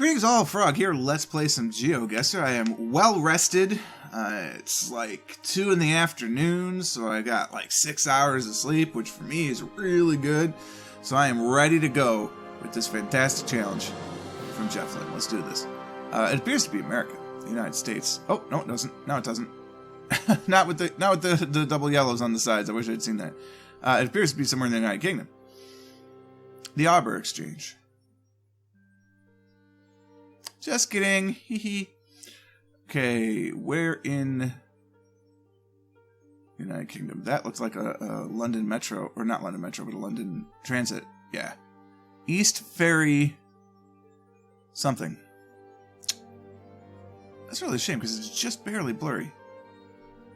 Greetings all, Frog here. Let's play some GeoGuessr. I am well rested. It's like 2 in the afternoon, so I got like 6 hours of sleep, which for me is really good. So I am ready to go with this fantastic challenge from Jeff Lynn. Let's do this. It appears to be America, the United States. Oh, no, it doesn't. No, it doesn't. not with the double yellows on the sides. I wish I'd seen that. It appears to be somewhere in the United Kingdom. The Arbor Exchange. Just kidding. Hee hee. Okay, where in United Kingdom? That looks like a London Metro, or not London Metro, but a London Transit. Yeah. East Ferry something. That's really a shame because it's just barely blurry.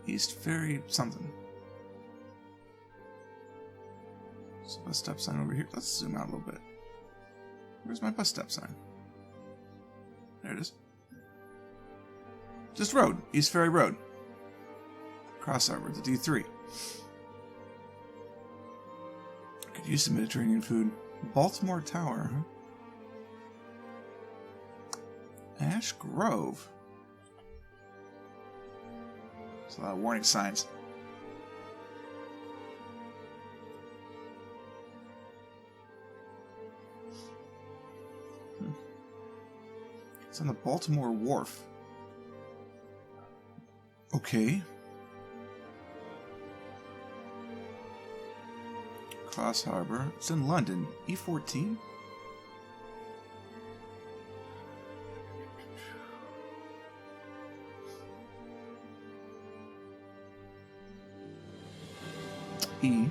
East Ferry something. There's a bus stop sign over here. Let's zoom out a little bit. Where's my bus stop sign? There it is. Just road. East Ferry Road. Cross Harbor, the D3. Could use some Mediterranean food. Baltimore Tower, huh? Ash Grove. There's a lot of warning signs. It's on the Baltimore Wharf. Okay. Cross Harbor. It's in London. E14? E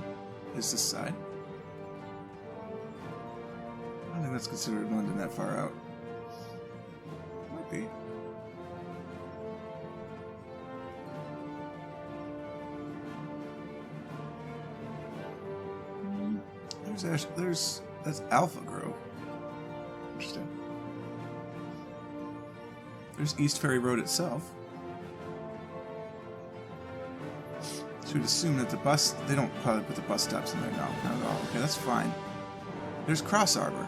is this side. I don't think that's considered London that far out. Might be. That's Alpha Grove. Interesting. There's East Ferry Road itself. So we'd assume that the bus, they don't probably put the bus stops in there. No, not at all. Okay, that's fine. There's Cross Harbor.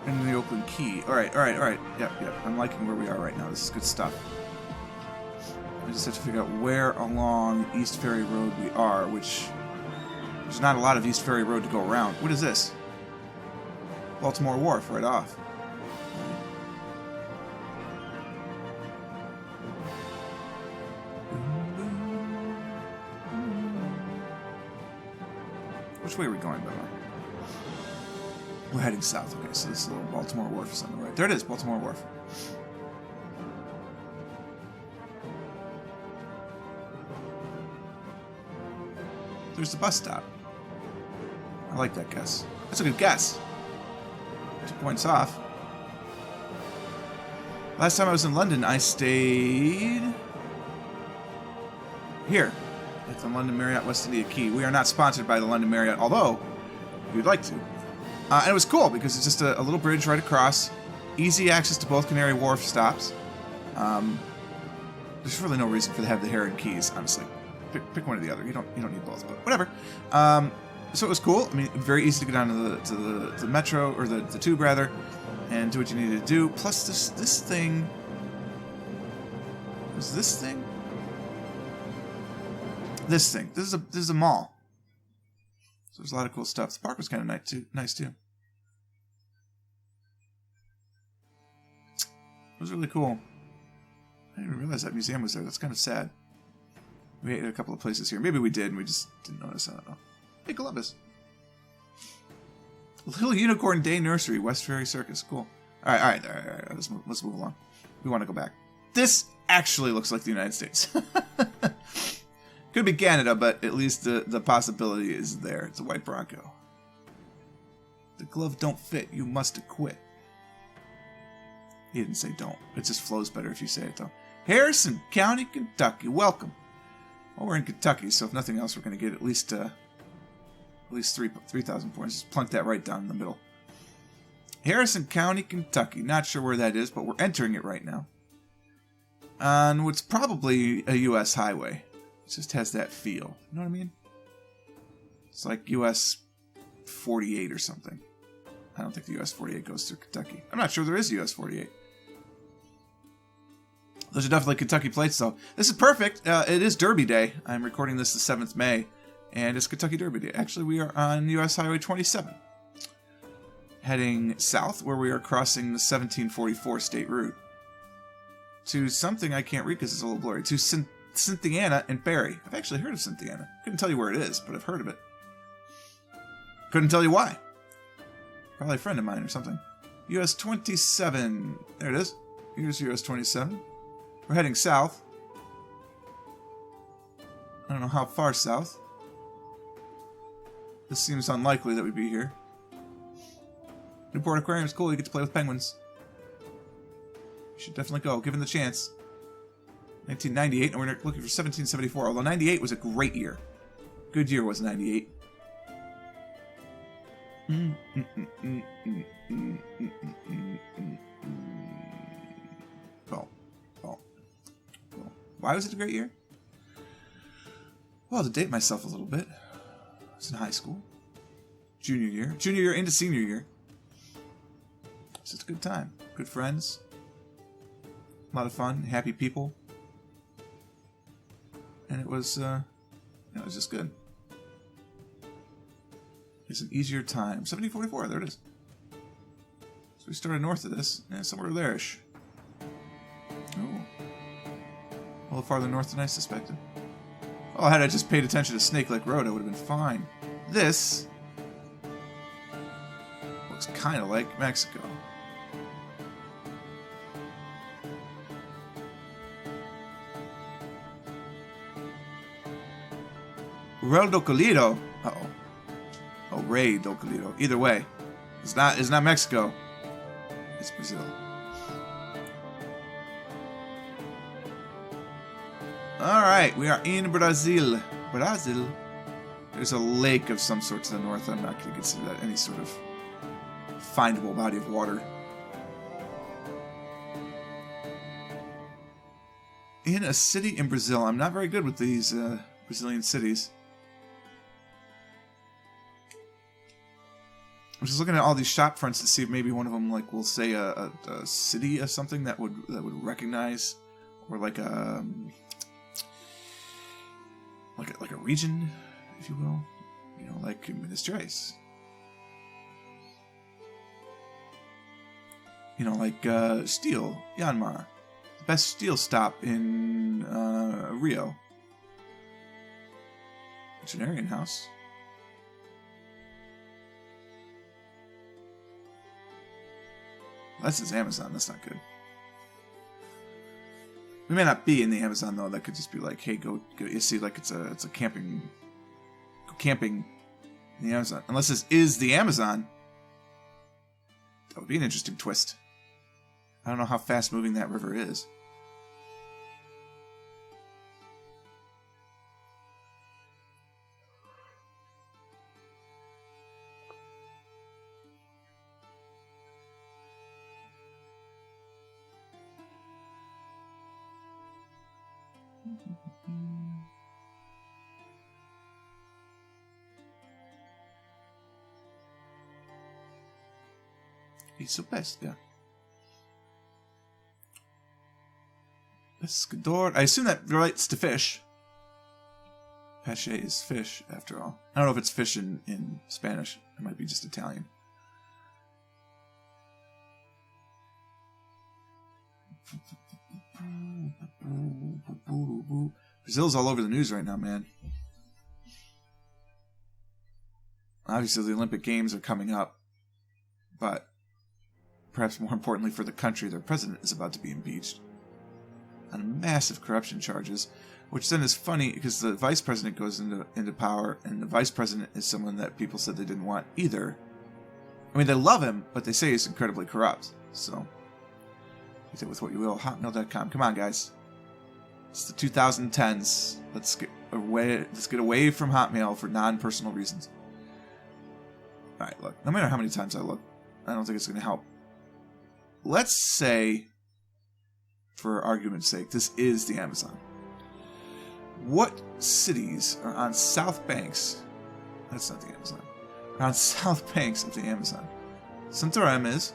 And then the Oakland Quay. Alright. Yep. I'm liking where we are right now. This is good stuff. I just have to figure out where along East Ferry Road we are, which there's not a lot of East Ferry Road to go around. What is this? Baltimore Wharf, right off. Which way are we going, by the way? We're heading south. Okay, so this little Baltimore Wharf is on the right. There it is, Baltimore Wharf. There's the bus stop. I like that guess. That's a good guess. 2 points off. Last time I was in London, I stayed here at the London Marriott West India Quay. We are not sponsored by the London Marriott, although we'd like to. And it was cool because it's just a little bridge right across. Easy access to both Canary Wharf stops. There's really no reason for to have the Heron Keys, honestly. Pick one or the other. You don't need both, but whatever. So it was cool. I mean, very easy to get down to the metro, or the tube rather, and do what you needed to do. Plus this thing. Was this thing? This thing. This is a mall. So there's a lot of cool stuff. The park was kind of nice too. It was really cool. I didn't even realize that museum was there. That's kind of sad. We ate at a couple of places here. Maybe we did, and we just didn't notice. I don't know. Hey, Columbus. Little Unicorn Day Nursery, West Ferry Circus. Cool. All right. Let's move along. We want to go back. This actually looks like the United States. Could be Canada, but at least the possibility is there. It's a white Bronco. The glove don't fit. You must quit. He didn't say don't. It just flows better if you say it, though. Harrison County, Kentucky. Welcome. Well, we're in Kentucky, so if nothing else, we're going to get at least 3,000 points. Just plunk that right down in the middle. Harrison County, Kentucky. Not sure where that is, but we're entering it right now. On what's probably a U.S. highway. It just has that feel. You know what I mean? It's like U.S. 48 or something. I don't think the US 48 goes through Kentucky. I'm not sure there is a US 48. Those are definitely Kentucky plates, though. This is perfect. It is Derby Day. I'm recording this the 7th May, and it's Kentucky Derby Day. Actually, we are on US Highway 27, heading south, where we are crossing the 1744 state route to something I can't read because it's a little blurry, to Cynthiana and Barry. I've actually heard of Cynthiana. Couldn't tell you where it is, but I've heard of it. Couldn't tell you why. Probably a friend of mine or something. US 27. There it is. Here's US 27. We're heading south. I don't know how far south. This seems unlikely that we'd be here. Newport Aquarium is cool. You get to play with penguins. You should definitely go, given the chance. 1998, and we're looking for 1774. Although 98 was a great year. Good year was 98. Well, why was it a great year? Well, to date myself a little bit, I was in high school. Junior year into senior year. So it's a good time. Good friends. A lot of fun. Happy people. And it was just good. It's an easier time. 1744, there it is. So we started north of this, and somewhere there-ish. Oh. A little farther north than I suspected. Oh, had I just paid attention to Snake Lake Road, I would have been fine. This looks kind of like Mexico. Real Docolido. Uh-oh. Oh, Rey Docolido. Either way, it's not Mexico. It's Brazil. Alright, we are in Brazil. Brazil. There's a lake of some sort to the north. I'm not going to consider that any sort of findable body of water. In a city in Brazil. I'm not very good with these Brazilian cities. I'm just looking at all these shop fronts to see if maybe one of them, like, will say a city of something that would recognize, or like a region, if you will, you know, like Minas Gerais. You know, like steel, Yanmar, the best steel stop in Rio, Veterinarian House. That says Amazon. That's not good. We may not be in the Amazon though. That could just be like, hey, go. You see, like it's a camping. Go camping in the Amazon. Unless this is the Amazon, that would be an interesting twist. I don't know how fast moving that river is. Isso pesca. Pescador. I assume that relates to fish. Pesce is fish, after all. I don't know if it's fish in Spanish. It might be just Italian. Brazil's all over the news right now, man. Obviously, the Olympic Games are coming up, but perhaps more importantly for the country, their president is about to be impeached on massive corruption charges, which then is funny because the vice president goes into power, and the vice president is someone that people said they didn't want either. I mean, they love him, but they say he's incredibly corrupt. So, take it with what you will. Hotmail.com. Come on, guys. It's the 2010s. Let's get away from Hotmail for non-personal reasons. All right, look. No matter how many times I look, I don't think it's going to help. Let's say, for argument's sake, this is the Amazon. What cities are on south banks? That's not the Amazon. Are on south banks of the Amazon. Santorum is.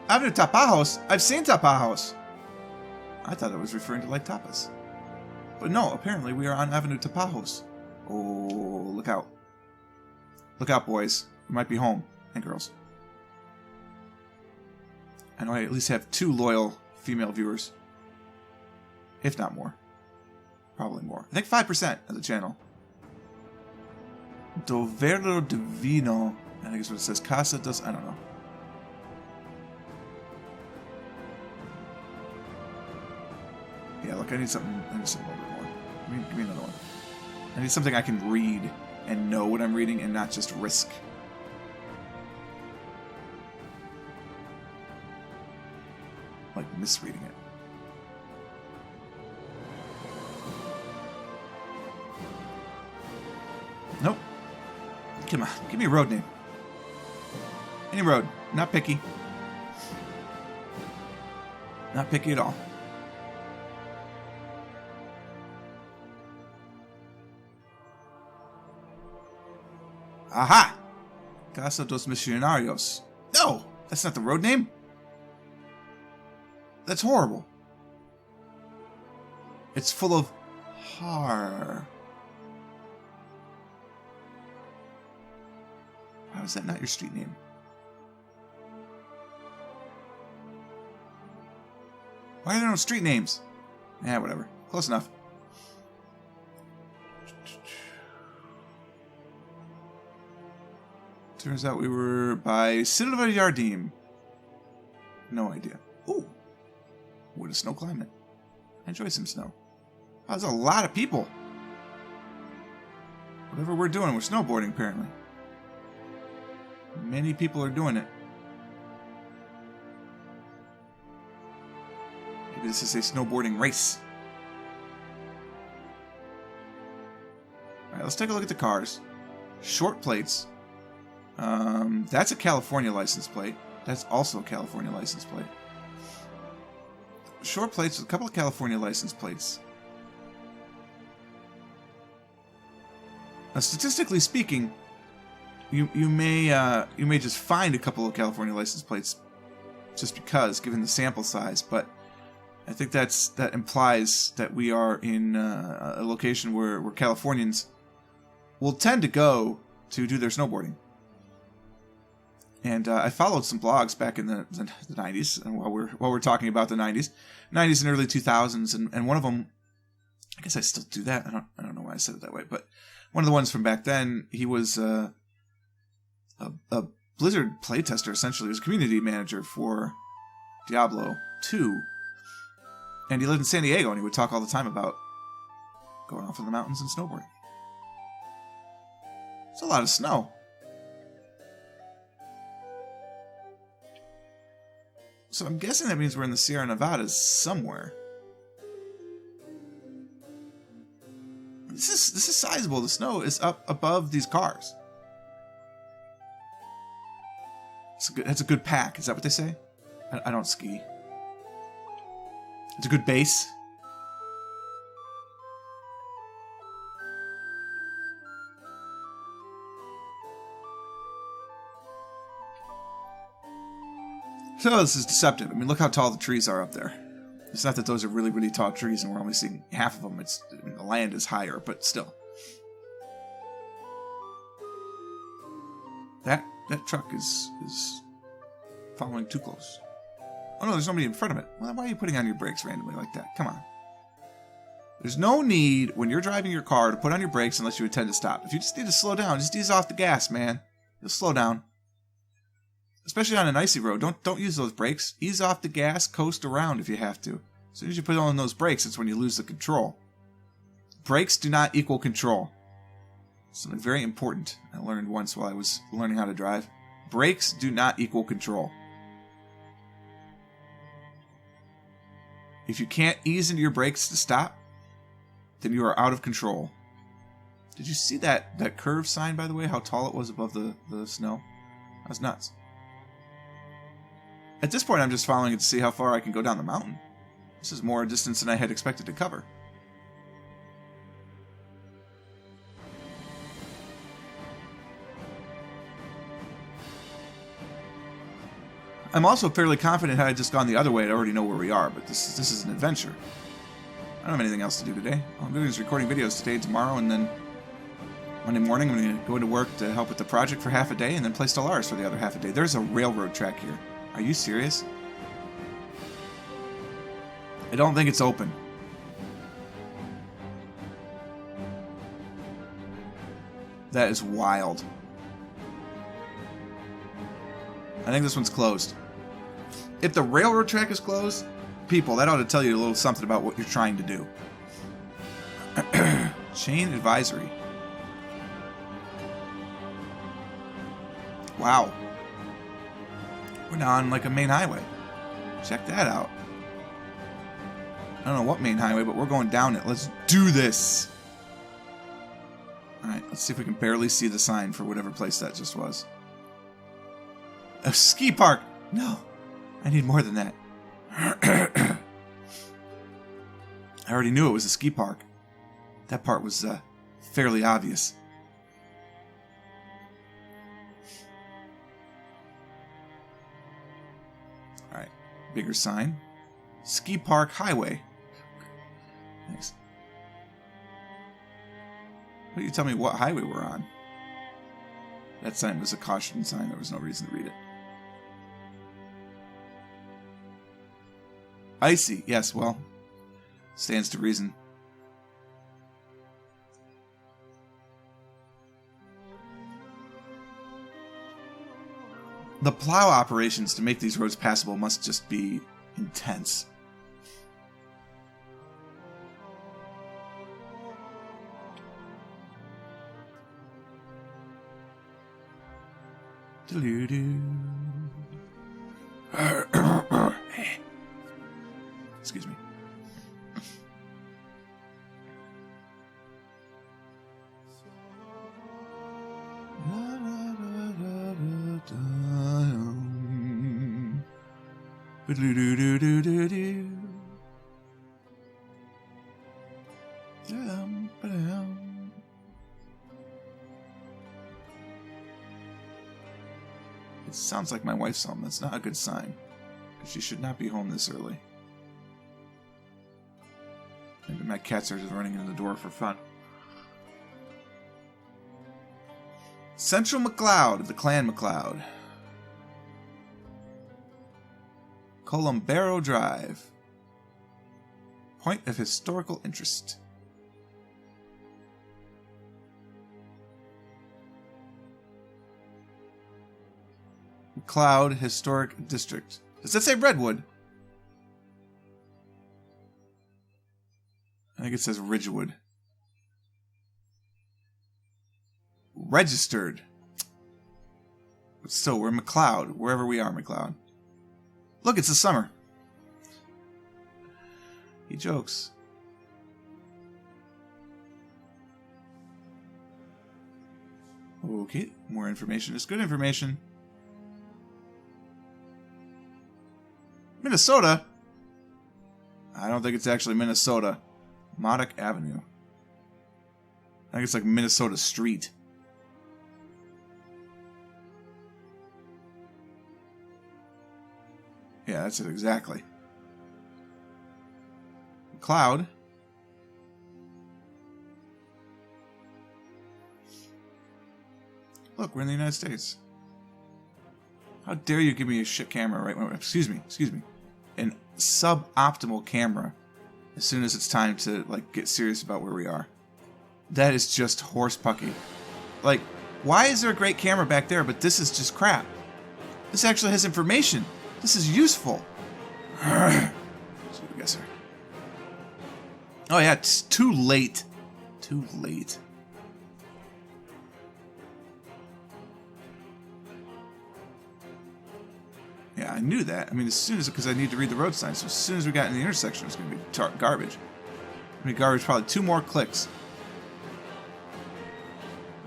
Avenue Tapajos? I've seen Tapajos. I thought it was referring to like tapas. But no, apparently we are on Avenue Tapajos. Oh, look out. Look out, boys. We might be home. And girls. I know I at least have 2 loyal female viewers. If not more. Probably more. I think 5% of the channel. Dovero Divino. I think it's what it says. Casa dos... I don't know. Yeah, look, I need something a little bit more. Give me another one. I need something I can read and know what I'm reading and not just risk. Like misreading it. Nope. Come on, give me a road name. Any road. Not picky. Not picky at all. Aha! Casa dos Missionarios. No! That's not the road name? That's horrible. It's full of har. How is that not your street name? Why are there no street names? Yeah, whatever. Close enough. Turns out we were by Silva Yardim. No idea. Ooh. What a snow climate. I enjoy some snow. Oh, there's a lot of people. Whatever we're doing, we're snowboarding apparently. Many people are doing it. Maybe this is a snowboarding race. Alright, let's take a look at the cars. Short plates. That's a California license plate. That's also a California license plate. Short plates with a couple of California license plates. Now, statistically speaking, you may just find a couple of California license plates just because, given the sample size. But I think that implies that we are in a location where Californians will tend to go to do their snowboarding. And I followed some blogs back in the 90s, and while we're talking about the 90s and early 2000s, and one of them, I guess I still do that. I don't know why I said it that way, but one of the ones from back then, he was a Blizzard playtester, essentially. He was a community manager for Diablo 2, and he lived in San Diego, and he would talk all the time about going off in the mountains and snowboarding. It's a lot of snow. So I'm guessing that means we're in the Sierra Nevadas somewhere. This is sizable. The snow is up above these cars. It's a good pack. Is that what they say? I don't ski. It's a good base. So this is deceptive. I mean, look how tall the trees are up there. It's not that those are really, really tall trees and we're only seeing half of them. The land is higher, but still. That truck is following too close. Oh no, there's nobody in front of it. Well, why are you putting on your brakes randomly like that? Come on. There's no need when you're driving your car to put on your brakes unless you intend to stop. If you just need to slow down, just ease off the gas, man. You'll slow down. Especially on an icy road. Don't use those brakes. Ease off the gas, coast around if you have to. As soon as you put on those brakes, it's when you lose the control. Brakes do not equal control. Something very important I learned once while I was learning how to drive. Brakes do not equal control. If you can't ease into your brakes to stop, then you are out of control. Did you see that curve sign, by the way? How tall it was above the snow? That was nuts. At this point, I'm just following it to see how far I can go down the mountain. This is more distance than I had expected to cover. I'm also fairly confident had I just gone the other way, I'd already know where we are, but this is an adventure. I don't have anything else to do today. All I'm doing is recording videos today, tomorrow, and then Monday morning I'm going to go to work to help with the project for half a day, and then play Stellaris for the other half a day. There's a railroad track here. Are you serious? I don't think it's open. That is wild. I think this one's closed. If the railroad track is closed, people, that ought to tell you a little something about what you're trying to do. Chain advisory. Wow. We're now on like a main highway. Check that out. I don't know what main highway, but we're going down it. Let's do this. Alright, let's see if we can barely see the sign for whatever place that just was. A ski park! No, I need more than that. I already knew it was a ski park. That part was fairly obvious. Alright, bigger sign. Ski Park Highway. Nice. Why don't you tell me what highway we're on? That sign was a caution sign. There was no reason to read it. Icy. Yes, well, stands to reason. The plow operations to make these roads passable must just be intense. Excuse me. It sounds like my wife's home. That's not a good sign. She should not be home this early. Maybe my cats are just running into the door for fun. Central McLeod of the Clan McLeod. Columbaro Drive. Point of historical interest. McLeod Historic District. Does that say Redwood? I think it says Ridgewood. Registered. But still, we're in McLeod. Wherever we are, McLeod. Look, it's the summer. He jokes. Okay, more information is good information. Minnesota? I don't think it's actually Minnesota. Modoc Avenue. I think it's like Minnesota Street. Yeah, that's it exactly. Cloud. Look, we're in the United States. How dare you give me a shit camera right when... Excuse me. An suboptimal camera as soon as it's time to, like, get serious about where we are. That is just horsepucky. Like, why is there a great camera back there, but this is just crap? This actually has information. This is useful. GeoGuessr. Oh yeah, it's too late. Too late. Yeah, I knew that. I mean, as soon as, because I need to read the road signs, so as soon as we got in the intersection, it's going to be garbage. I mean, garbage, probably 2 more clicks.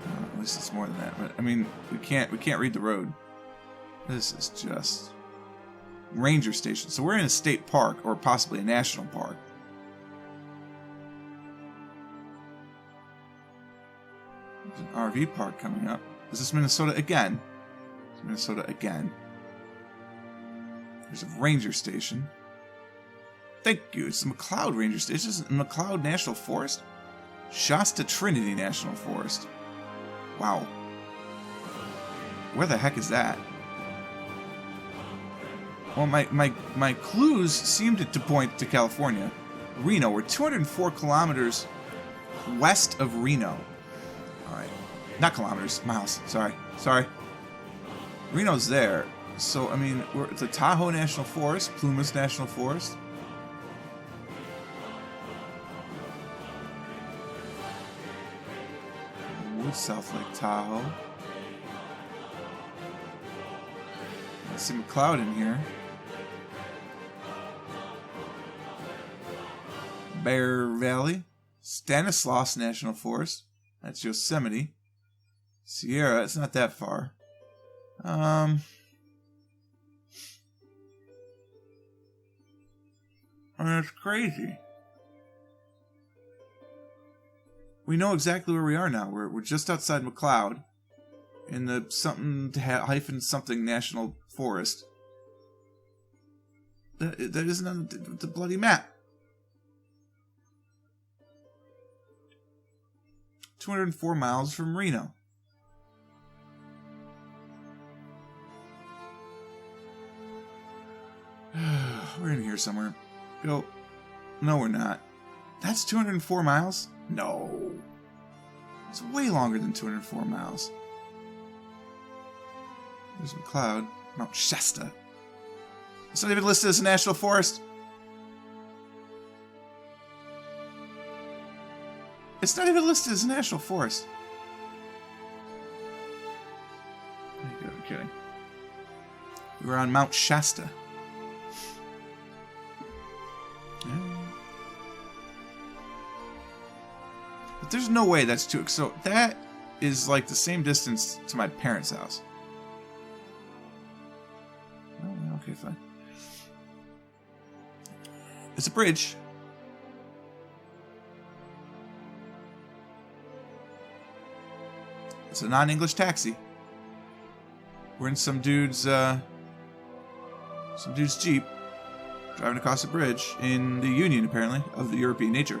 At least it's more than that. But I mean, we can't read the road. This is just ranger station. So we're in a state park, or possibly a national park. There's an RV park coming up. Is this Minnesota again? It's Minnesota again. There's a ranger station. Thank you. It's the McLeod Ranger Station. This is McLeod National Forest. Shasta Trinity National Forest. Wow. Where the heck is that? Well, my clues seemed to point to California. Reno. We're 204 kilometers west of Reno. Alright. Not kilometers. Miles. Sorry. Reno's there. So, I mean, we're at the Tahoe National Forest. Plumas National Forest. South Lake Tahoe. I see McLeod in here. Bear Valley. Stanislaus National Forest. That's Yosemite. Sierra, it's not that far. I mean, it's crazy. We know exactly where we are now. We're just outside McLeod, in the something national forest. That isn't on the bloody map. 204 miles from Reno. We're in here somewhere. Go. No, we're not. That's 204 miles? No. It's way longer than 204 miles. There's McLeod. Mount Shasta. It's not even listed as a national forest. It's not even listed as a national forest. I'm kidding. We were on Mount Shasta. But there's no way that's too... So that is like the same distance to my parents' house. Oh, okay, fine. It's a bridge. It's a non-English taxi. We're in some dude's Jeep driving across a bridge in the Union, apparently, of the European nature.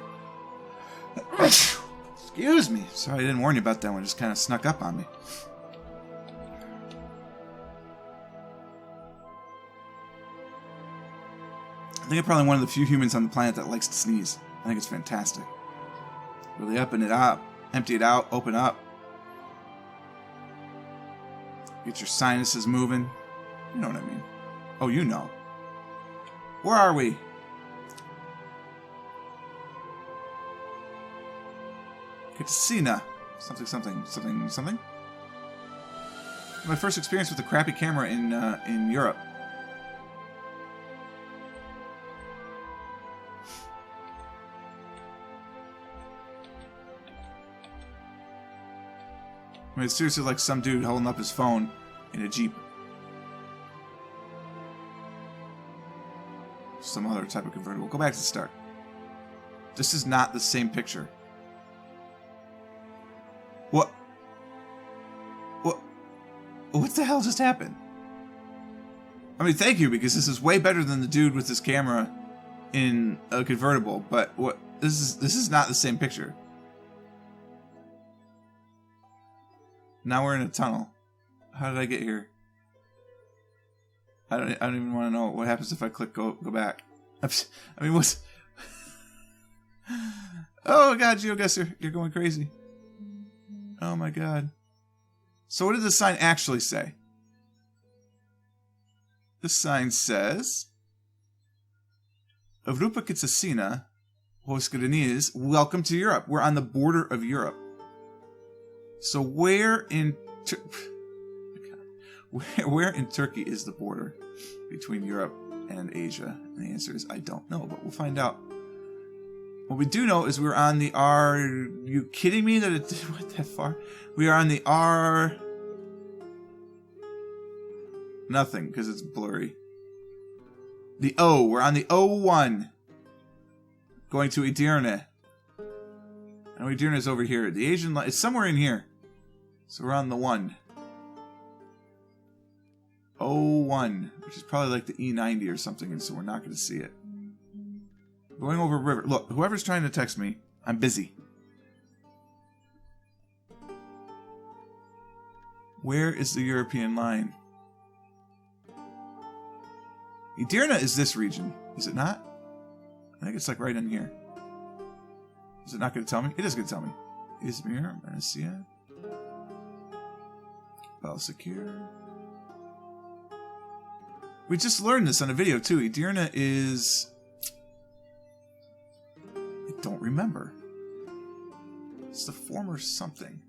Excuse me. Sorry I didn't warn you about that one. It just kind of snuck up on me. I think I'm probably one of the few humans on the planet that likes to sneeze. I think it's fantastic. Really open it up, empty it out, open up. Get your sinuses moving. You know what I mean. Oh, you know. Where are we? Katsina. Something. My first experience with a crappy camera in Europe. I mean, it's seriously like some dude holding up his phone in a Jeep. Some other type of convertible. Go back to the start. This is not the same picture. What? What the hell just happened? I mean, thank you, because this is way better than the dude with his camera in a convertible. But what? This is not the same picture. Now we're in a tunnel. How did I get here? I don't even want to know what happens if I click go back. I mean, what's... Oh god, GeoGuessr, you're going crazy. Oh my god. So what did the sign actually say? The sign says... Avrupa Kitsasina, Hoskadaniz, welcome to Europe. We're on the border of Europe. So where in Turkey is the border between Europe and Asia? And the answer is I don't know, but we'll find out. What we do know is we're on the R... Are you kidding me that it went that far? We are on the R... Nothing, because it's blurry. The O. We're on the O1. Going to Edirne. And Edirne is over here. The Asian line... It's somewhere in here. So we're on the 1. 01, which is probably like the E90 or something, and so we're not going to see it. Going over a river. Look, whoever's trying to text me, I'm busy. Where is the European line? Edirne is this region, is it not? I think it's like right in here. Is it not going to tell me? It is going to tell me. Izmir, Menesia, Balsakir. We just learned this on a video too. Edirne is... I don't remember. It's the former something.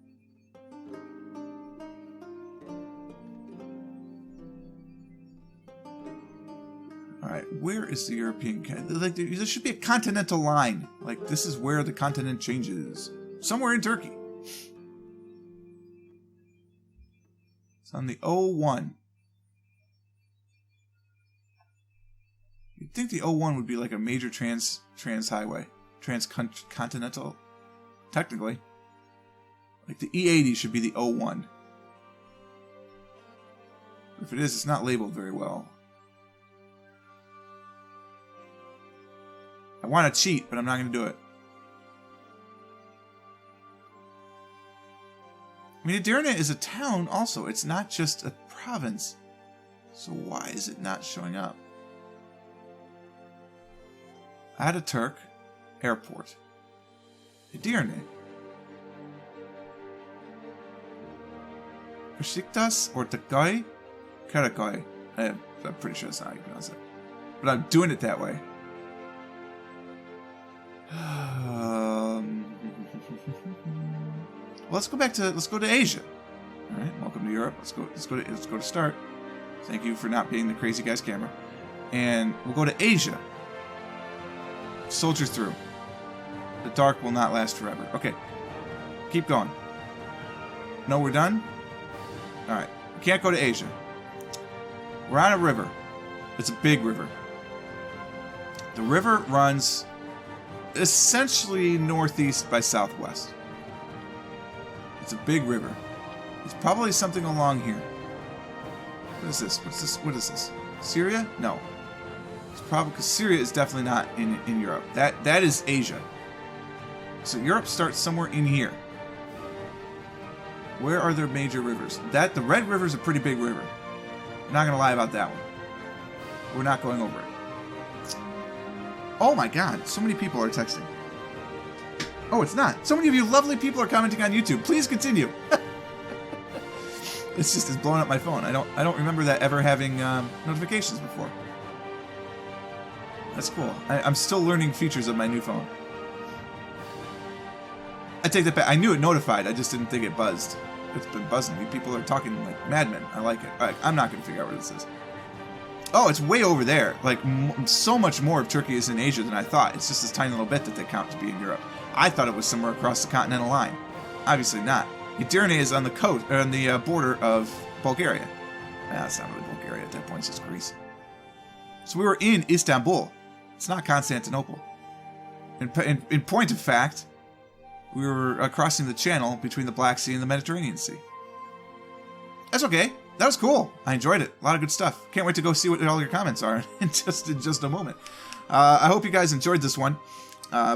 Alright, where is the European... Like, there should be a continental line. Like, this is where the continent changes. Somewhere in Turkey. It's on the 01. You'd think the 01 would be like a major trans highway. Transcontinental. Technically. Like, the E80 should be the 01. If it is, it's not labeled very well. I want to cheat, but I'm not going to do it. I mean, Edirne is a town also. It's not just a province. So why is it not showing up? Ataturk Airport. Edirne. Besiktas or Takay? Karakoy. I'm pretty sure that's not how you pronounce it. But I'm doing it that way. Let's go to Asia. All right, welcome to Europe. Let's go to start. Thank you for not being the crazy guy's camera. And we'll go to Asia. Soldier through. The dark will not last forever. Okay. Keep going. No, we're done? Alright. We can't go to Asia. We're on a river. It's a big river. The river runs essentially northeast by southwest. It's a big river. It's probably something along here. What is this? What is this? Syria? No. It's probably because Syria is definitely not in Europe. That is Asia. So Europe starts somewhere in here. Where are their major rivers? The Red River is a pretty big river. I'm not gonna lie about that one. We're not going over it. Oh my god, so many people are texting. Oh, it's not. So many of you lovely people are commenting on YouTube. Please continue. It's blowing up my phone. I don't remember that ever having notifications before. That's cool. I'm still learning features of my new phone. I take that back. I knew it notified. I just didn't think it buzzed. It's been buzzing. You people are talking like madmen. I like it. All right, I'm not going to figure out where this is. Oh, it's way over there. Like, so much more of Turkey is in Asia than I thought. It's just this tiny little bit that they count to be in Europe. I thought it was somewhere across the continental line. Obviously not. Edirne is on the coast, or on the border of Bulgaria. It's not really Bulgaria at that point. It's just Greece. So we were in Istanbul. It's not Constantinople. In point of fact, we were crossing the channel between the Black Sea and the Mediterranean Sea. That's okay. That was cool. I enjoyed it. A lot of good stuff. Can't wait to go see what all your comments are in just a moment. I hope you guys enjoyed this one.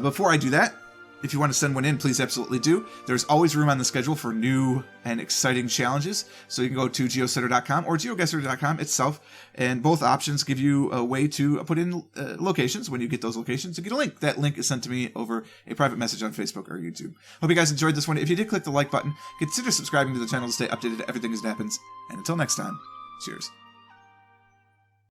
Before I do that, if you want to send one in, please absolutely do. There's always room on the schedule for new and exciting challenges. So you can go to geosetter.com or geoguessr.com itself. And both options give you a way to put in locations. When you get those locations, you get a link. That link is sent to me over a private message on Facebook or YouTube. Hope you guys enjoyed this one. If you did click the like button, consider subscribing to the channel to stay updated to everything as it happens. And until next time, cheers.